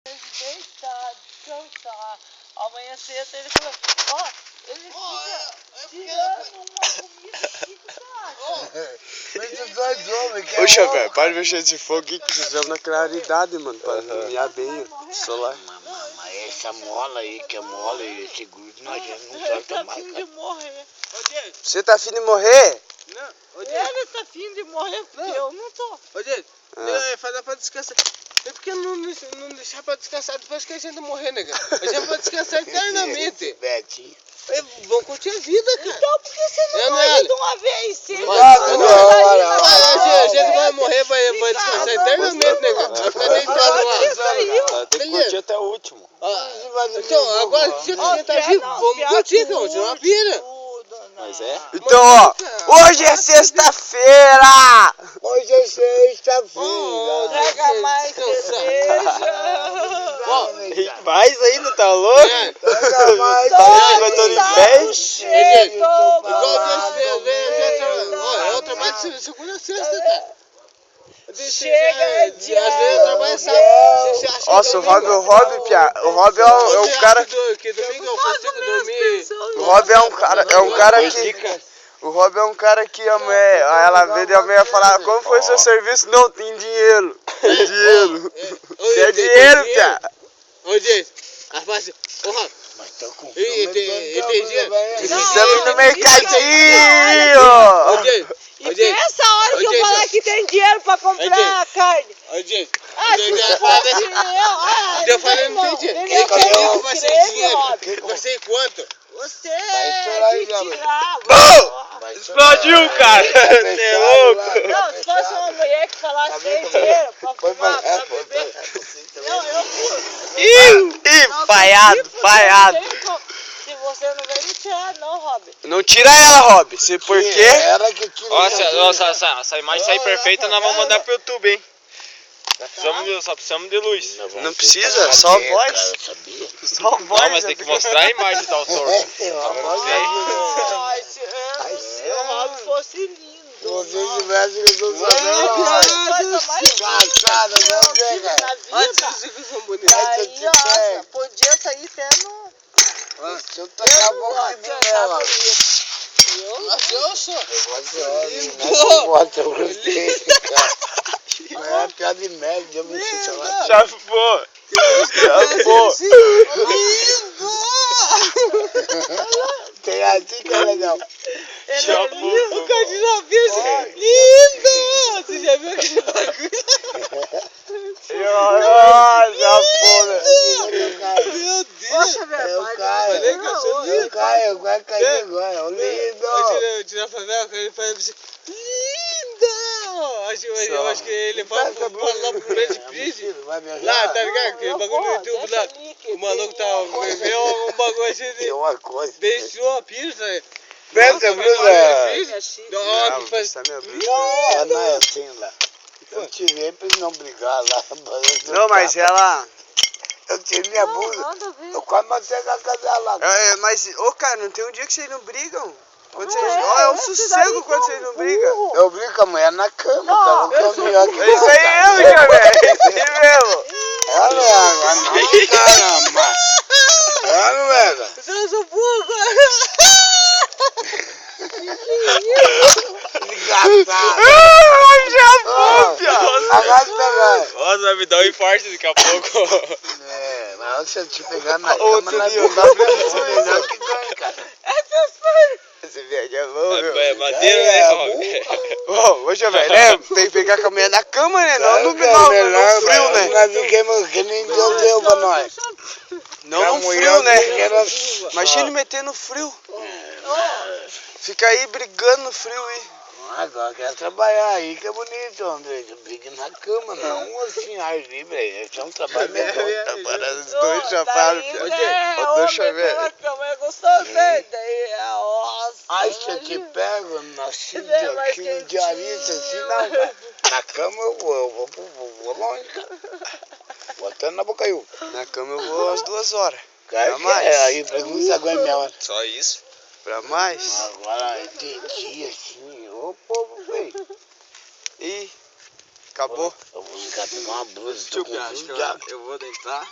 Deitar, descansar. Amanhã cedo ele falou, ó, ele fica tirando uma comida chique. Poxa, velho, para de mexer esse fogo aqui que vocês vão na claridade, mano, para iluminar bem o solar. Mas essa mola aí, que é mola e esse grudo, nós já não solta mais, Ele tá afim cara. de morrer. Você tá afim de morrer? Não, Ele tá afim de morrer porque eu não tô. ô Diego, Ah. falar pra descansar. É porque não deixar pra descansar depois que a gente morrer, nega. A gente vai descansar eternamente. Betinho. Vamos curtir a vida, cara. Então por que você não Eu morre não- de uma vez? Sim, A gente vai morrer, vai descansar eternamente, nega. Vai ficar deitado lá. Tem que curtir até o último. Então, agora se a gente tá vivo, vamos curtir, cara. Vamos tirar uma pira. Mas é? Então, ó, hoje é sexta-feira! Hoje é sexta-feira. Pega mais cerveja. Mais ainda, tá louco? Pega mais. Vai todo em pé? Eu trabalho de segunda a sexta, cara. Chega de Às vezes eu trabalho sábado. Nossa, o Rob, Pia. O Rob é o cara. Que domingo eu consigo dormir. O Rob é um cara que. O Rob é um cara que a mulher. Ela veio e a mulher falar, como foi seu serviço? Não, tem dinheiro. Tem dinheiro. Quer dinheiro, Pia? Ô, gente, a fase. Ô, Rob. Mas tô com Precisamos ir no mercadinho. Ô, gente. E pensa a hora que eu falar que tem dinheiro pra comprar carne. Ô, gente. Ah, se fosse eu falei, não irmão, entendi. ele ia querer Vai ser creme, dinheiro. Rob. Vai ser quanto? Você estourar aí, de Gabriel. tirar. Explodiu, cara. Você é louco. Não, se fosse uma mulher que falasse tem dinheiro pra fumar, pra beber. Não, eu fui. Ih, falhado. Se você não vai me tirar, não, Rob. Não tira ela, Rob. Se por quê? Era que tira. Nossa, essa imagem sair perfeita, nós vamos mandar pro YouTube, hein? Só precisamos de luz. Não precisa, só a voz. Só a voz. Não, mas tem que mostrar a imagem do autor. Ai, se o Rob fosse lindo. Se você tivesse que eu tô sabendo, engraçada, não chega. Olha, vocês são bonitos. Aí, nossa, podia sair até no... Se eu tacar a boca de mim, ela. Mas eu sou. Eu gosto, eu gostei, cara. Não é piada de média, eu me sinto lá. Chafou. Tem assim que é legal. O cara já viu isso. Lindo! Você já viu aquele bagulho? Chafou, né? Meu Deus! Poxa, velho, Eu caio. Eu caio agora. Lindo! Eu tirar a favela, ele faz assim. Lindo! Eu acho que ele fala lá pro Red Bridge. Vai me Lá, ajudar? tá ligado? Aquele bagulho no YouTube lá. O maluco tá vendo um bagulho assim Tem de. uma coisa. Deixou a pista. Presta a blusa. Não, que faz. É, não é assim lá. Eu tirei pra ele não brigar lá. Não, mas ela... Eu tirei minha blusa. Nada a ver. Eu quase matei a casa lá. Mas, ô cara, não tem um dia que vocês não brigam? Quando vocês... Ó, é um sossego quando vocês não brigam. Eu brinco com a mulher na cama, cara. Eu sou melhor que É isso aí mesmo, Javé. É isso aí mesmo. Ela é água, não, caramba. Ela não é, velho. Eu sou burro. Desgraçado. Chafou, Pia. Agora pegar. Nossa, vai me dar um infarto daqui a pouco. É, mas se eu te pegar na Outro cama, dia, não dá pra você melhor que ganha, cara. Esse velho é louco. É madeira, né? Ô, Javé, né? Tem que pegar com a mulher na cama, né? Não no frio, né? Nós fiquemos que nem Deus deu pra nós. Não no frio, né? Imagina meter no frio. Fica aí brigando no frio aí. Agora quer trabalhar aí, que é bonito, André. Briga na cama, não assim, ar livre. Esse é um trabalho melhor. Tá parando os dois chapados, Pia. Ô, deixa eu ver. É gostoso, né? Daí, nossa. Aí se eu te pego nascido aqui no diarista, assim, não, cara. Na cama eu vou longe, cara. Vou até na Bocaiúva. Na cama eu vou às 2 horas. Cara, Pra mais. aí pergunta se aguenta minha hora. Só isso? Pra mais? Agora de dia, assim, ô povo feio. Ih, acabou. Eu vou em pegar uma blusa, Deixa tô eu com ver, acho que frio já. eu vou deitar.